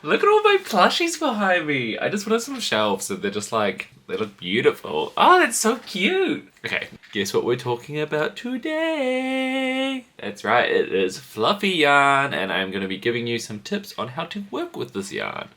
Look at all my plushies behind me. I just put up some shelves and they're just like, they look beautiful. Oh, that's so cute. Okay, guess what we're talking about today? That's right, it is fluffy yarn, and I'm going to be giving you some tips on how to work with this yarn.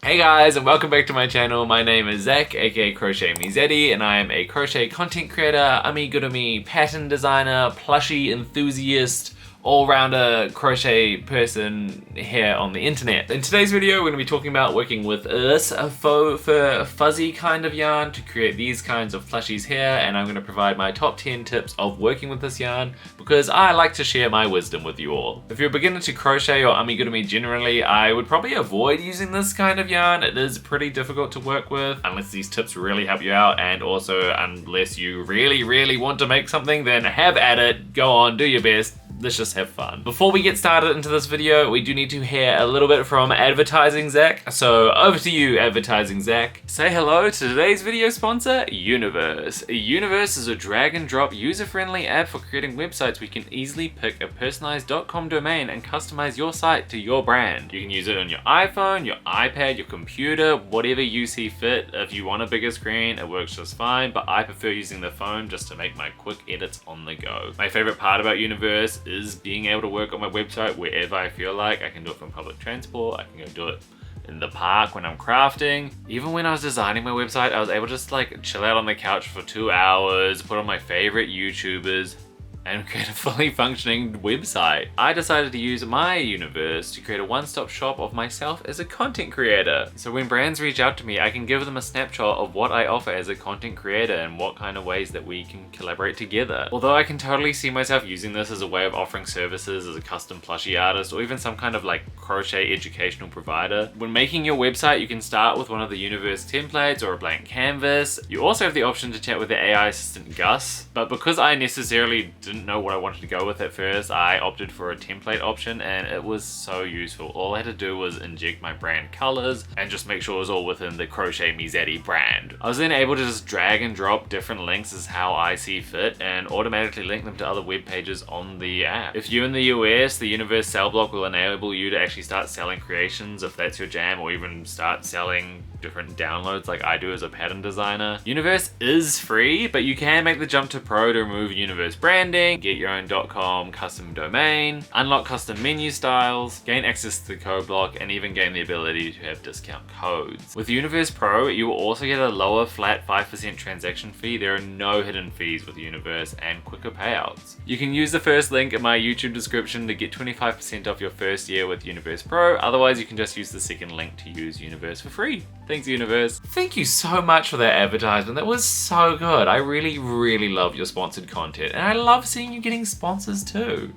Hey guys, and welcome back to my channel. My name is Zach, aka Crochet Me Zaddy, and I am a crochet content creator, amigurumi pattern designer, plushie enthusiast, all-rounder crochet person here on the internet. In today's video, we're going to be talking about working with this faux fur fuzzy kind of yarn to create these kinds of plushies here, and I'm going to provide my top 10 tips of working with this yarn because I like to share my wisdom with you all. If you're a beginner to crochet or amigurumi generally, I would probably avoid using this kind of yarn. It is pretty difficult to work with unless these tips really help you out, and also unless you really want to make something, then have at it, go on, do your best. Let's just have fun. Before we get started into this video, we do need to hear a little bit from Advertising Zach. So over to you, Advertising Zach. Say hello to today's video sponsor, Universe. Universe is a drag and drop user-friendly app for creating websites where you can easily pick a personalized .com domain and customize your site to your brand. You can use it on your iPhone, your iPad, your computer, whatever you see fit. If you want a bigger screen, it works just fine, but I prefer using the phone just to make my quick edits on the go. My favorite part about Universe is being able to work on my website wherever I feel like. I can do it from public transport, I can go do it in the park when I'm crafting. Even when I was designing my website, I was able to just like chill out on the couch for 2 hours, put on my favorite YouTubers, and create a fully functioning website. I decided to use my Universe to create a one-stop shop of myself as a content creator. So when brands reach out to me, I can give them a snapshot of what I offer as a content creator and what kind of ways that we can collaborate together. Although I can totally see myself using this as a way of offering services as a custom plushie artist or even some kind of like crochet educational provider. When making your website, you can start with one of the Universe templates or a blank canvas. You also have the option to chat with the AI assistant Gus, but because I necessarily didn't know what I wanted to go with at first, I opted for a template option, and it was so useful. All I had to do was inject my brand colors and just make sure it was all within the Crochet Me Zaddy brand. I was then able to just drag and drop different links as how I see fit and automatically link them to other web pages on the app. If you're in the US, the Universe sell block will enable you to actually start selling creations if that's your jam, or even start selling different downloads like I do as a pattern designer. Universe is free, but you can make the jump to Pro to remove Universe branding, get your own .com custom domain, unlock custom menu styles, gain access to the code block, and even gain the ability to have discount codes. With Universe Pro, you will also get a lower flat 5% transaction fee. There are no hidden fees with Universe and quicker payouts. You can use the first link in my YouTube description to get 25% off your first year with Universe Pro. Otherwise, you can just use the second link to use Universe for free. Thanks, Universe. Thank you so much for that advertisement. That was so good. I really love your sponsored content, and I love seeing you getting sponsors too.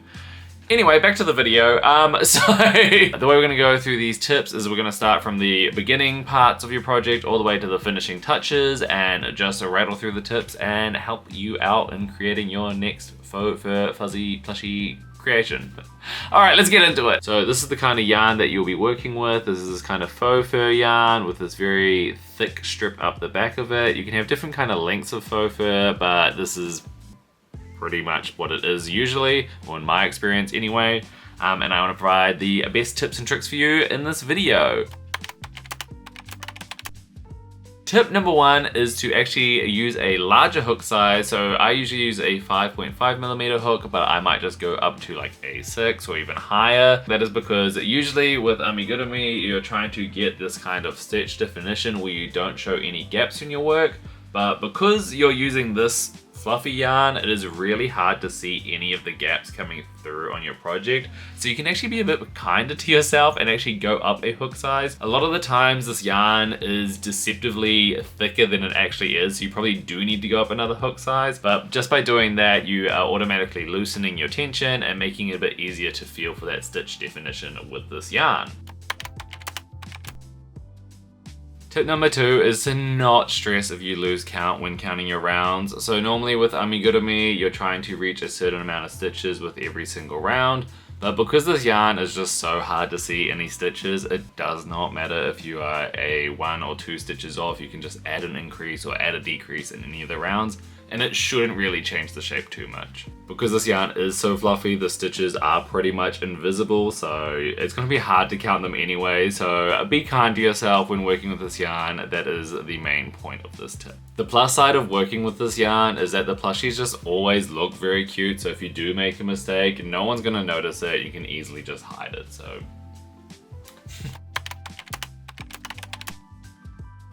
Anyway, back to the video. So the way we're gonna go through these tips is we're gonna start from the beginning parts of your project all the way to the finishing touches, and just rattle through the tips and help you out in creating your next faux fur fuzzy plushy creation. All right, let's get into it. So this is the kind of yarn that you'll be working with. This is this kind of faux fur yarn with this very thick strip up the back of it. You can have different kind of lengths of faux fur, but this is pretty much what it is usually, or in my experience anyway. And I want to provide the best tips and tricks for you in this video. Tip number 1 is to actually use a larger hook size. So I usually use a 5.5mm hook, but I might just go up to like a 6 or even higher. That is because usually with amigurumi, you're trying to get this kind of stitch definition where you don't show any gaps in your work. But because you're using this fluffy yarn, it is really hard to see any of the gaps coming through on your project. So you can actually be a bit kinder to yourself and actually go up a hook size. A lot of the times this yarn is deceptively thicker than it actually is, so you probably do need to go up another hook size, but just by doing that you are automatically loosening your tension and making it a bit easier to feel for that stitch definition with this yarn. Tip number 2 is to not stress if you lose count when counting your rounds. So normally with amigurumi, you're trying to reach a certain amount of stitches with every single round. But because this yarn is just so hard to see any stitches, it does not matter if you are a 1 or 2 stitches off. You can just add an increase or add a decrease in any of the rounds. and it shouldn't really change the shape too much. Because this yarn is so fluffy, the stitches are pretty much invisible, so it's going to be hard to count them anyway, so be kind to yourself when working with this yarn. That is the main point of this tip. The plus side of working with this yarn is that the plushies just always look very cute, so if you do make a mistake, no one's going to notice it. You can easily just hide it, so...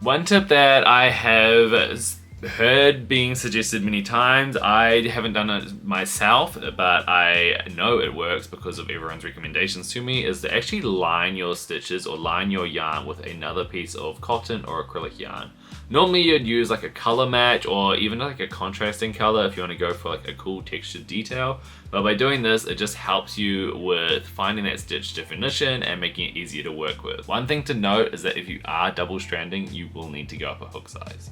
One tip that I have heard being suggested many times, I haven't done it myself, but I know it works because of everyone's recommendations to me, is to actually line your stitches or line your yarn with another piece of cotton or acrylic yarn. Normally you'd use like a color match or even like a contrasting color if you want to go for like a cool textured detail, but by doing this it just helps you with finding that stitch definition and making it easier to work with. One thing to note is that if you are double stranding, you will need to go up a hook size.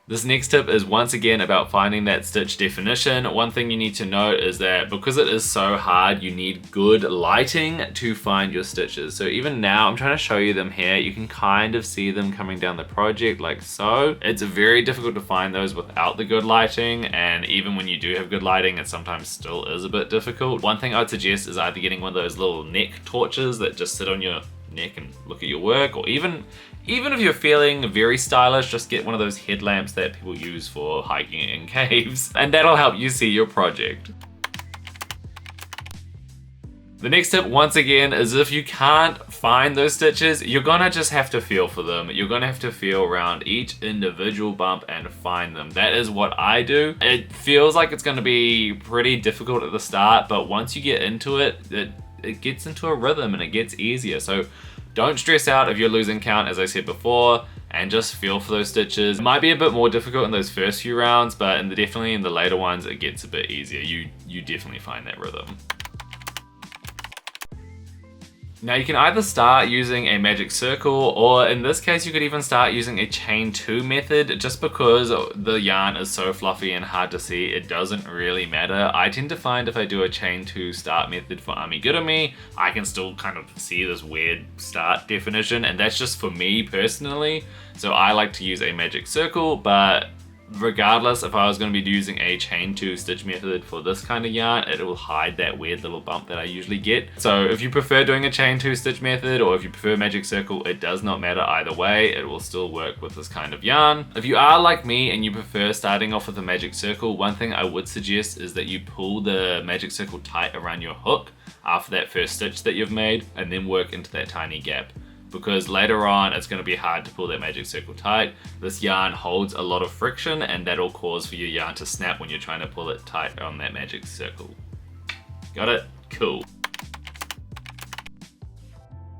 This next tip is once again about finding that stitch definition. One thing you need to note is that because it is so hard, you need good lighting to find your stitches. So even now, I'm trying to show you them here. You can kind of see them coming down the project like so. It's very difficult to find those without the good lighting, and even when you do have good lighting, it sometimes still is a bit difficult. One thing I'd suggest is either getting one of those little neck torches that just sit on your neck and look at your work, or even if you're feeling very stylish, just get one of those headlamps that people use for hiking in caves, and that'll help you see your project. The next tip, once again, is if you can't find those stitches, you're gonna just have to feel for them. You're gonna have to feel around each individual bump and find them. That is what I do. It feels like it's gonna be pretty difficult at the start, but once you get into it, it gets into a rhythm and it gets easier. So don't stress out if you're losing count, as I said before, and just feel for those stitches. It might be a bit more difficult in those first few rounds, but definitely in the later ones, it gets a bit easier. You definitely find that rhythm. Now you can either start using a magic circle, or in this case you could even start using a chain 2 method. Just because the yarn is so fluffy and hard to see, it doesn't really matter. I tend to find if I do a chain 2 start method for Amigurumi, I can still kind of see this weird start definition, and that's just for me personally. So I like to use a magic circle, but regardless, if I was going to be using a chain 2 stitch method for this kind of yarn, it will hide that weird little bump that I usually get. So if you prefer doing a chain 2 stitch method, or if you prefer magic circle, it does not matter either way. It will still work with this kind of yarn. If you are like me and you prefer starting off with a magic circle, one thing I would suggest is that you pull the magic circle tight around your hook after that first stitch that you've made, and then work into that tiny gap. Because later on it's going to be hard to pull that magic circle tight. This yarn holds a lot of friction, and that'll cause for your yarn to snap when you're trying to pull it tight on that magic circle. Got it? Cool.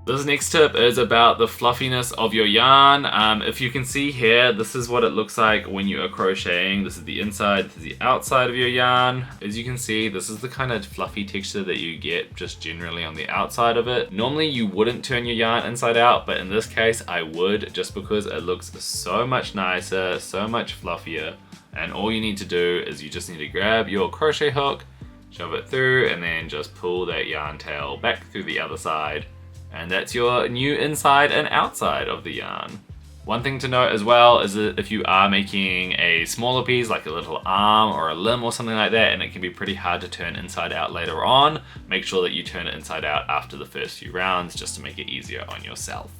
This next tip is about the fluffiness of your yarn. If you can see here, this is what it looks like when you are crocheting. This is the inside, this is the outside of your yarn. As you can see, this is the kind of fluffy texture that you get just generally on the outside of it. Normally you wouldn't turn your yarn inside out, but in this case I would, just because it looks so much nicer, so much fluffier. And all you need to do is you just need to grab your crochet hook, shove it through, and then just pull that yarn tail back through the other side. And that's your new inside and outside of the yarn. One thing to note as well is that if you are making a smaller piece, like a little arm or a limb or something like that, and it can be pretty hard to turn inside out later on, make sure that you turn it inside out after the first few rounds just to make it easier on yourself.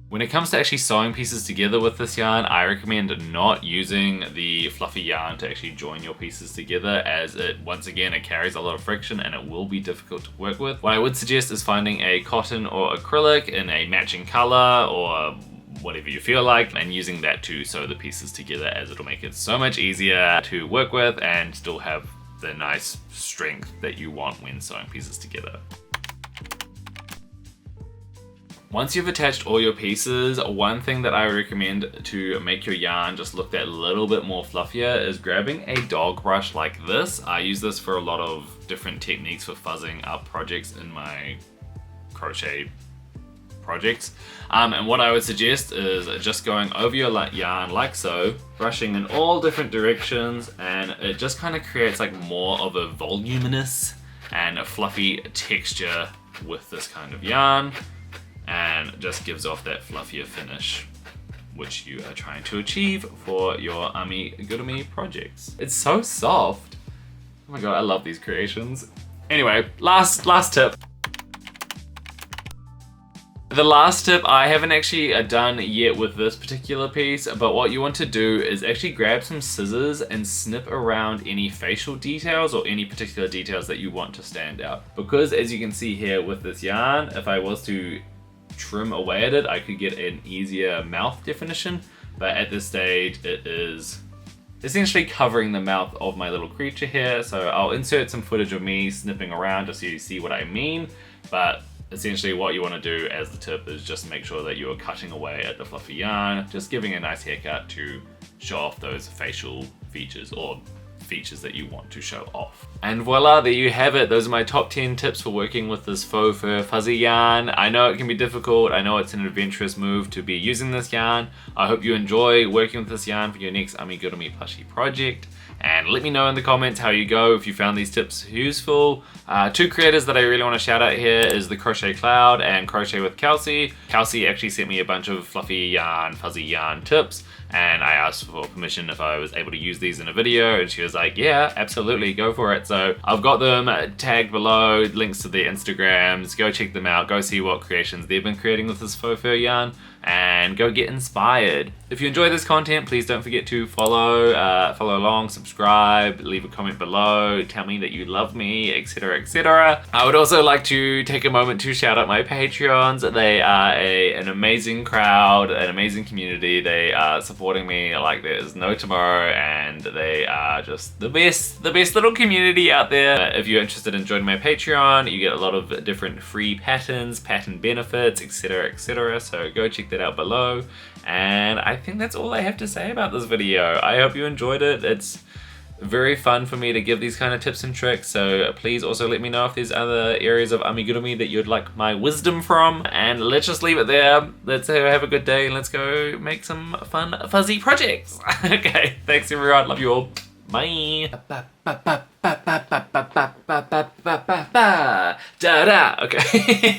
When it comes to actually sewing pieces together with this yarn, I recommend not using the fluffy yarn to actually join your pieces together, as it, once again, it carries a lot of friction and it will be difficult to work with. What I would suggest is finding a cotton or acrylic in a matching color or whatever you feel like, and using that to sew the pieces together, as it'll make it so much easier to work with and still have the nice strength that you want when sewing pieces together. Once you've attached all your pieces, one thing that I recommend to make your yarn just look that little bit more fluffier is grabbing a dog brush like this. I use this for a lot of different techniques for fuzzing up projects in my crochet projects. And what I would suggest is just going over your yarn like so, brushing in all different directions, and it just kind of creates like more of a voluminous and a fluffy texture with this kind of yarn, and just gives off that fluffier finish. which you are trying to achieve for your amigurumi projects. It's so soft. Oh my god, I love these creations. Anyway, last tip. The last tip I haven't actually done yet with this particular piece, but what you want to do is actually grab some scissors and snip around any facial details or any particular details that you want to stand out. Because as you can see here with this yarn, if I was to trim away at it, I could get an easier mouth definition, but at this stage it is essentially covering the mouth of my little creature here. So I'll insert some footage of me snipping around just so you see what I mean, but essentially what you want to do as the tip is just make sure that you are cutting away at the fluffy yarn, just giving a nice haircut to show off those facial features or features that you want to show off. And voila, there you have it. Those are my top 10 tips for working with this faux fur fuzzy yarn. I know it can be difficult. I know it's an adventurous move to be using this yarn. I hope you enjoy working with this yarn for your next amigurumi plushie project. And let me know in the comments how you go, if you found these tips useful. Two creators that I really want to shout out here is the Crochet Cloud and CrochetwithKelsea. Kelsey actually sent me a bunch of fluffy yarn, fuzzy yarn tips, and I asked for permission if I was able to use these in a video, and she was like, yeah, absolutely, go for it. So I've got them tagged below, links to their Instagrams. Go check them out, go see what creations they've been creating with this faux fur yarn, and go get inspired. If you enjoy this content, please don't forget to follow along, subscribe, leave a comment below, tell me that you love me, etc, etc. I would also like to take a moment to shout out my Patreons. They are an amazing crowd, an amazing community. They are supporting me like there's no tomorrow, and they are just the best little community out there. If you're interested in joining my Patreon, you get a lot of different free patterns, pattern benefits, etc, etc, so go check that out below. And I think that's all I have to say about this video. I hope you enjoyed it. It's very fun for me to give these kind of tips and tricks, so please also let me know if there's other areas of amigurumi that you'd like my wisdom from. And let's just leave it there. Let's have a good day and let's go make some fun fuzzy projects. Okay, thanks everyone, love you all. Bye. Da da. Okay.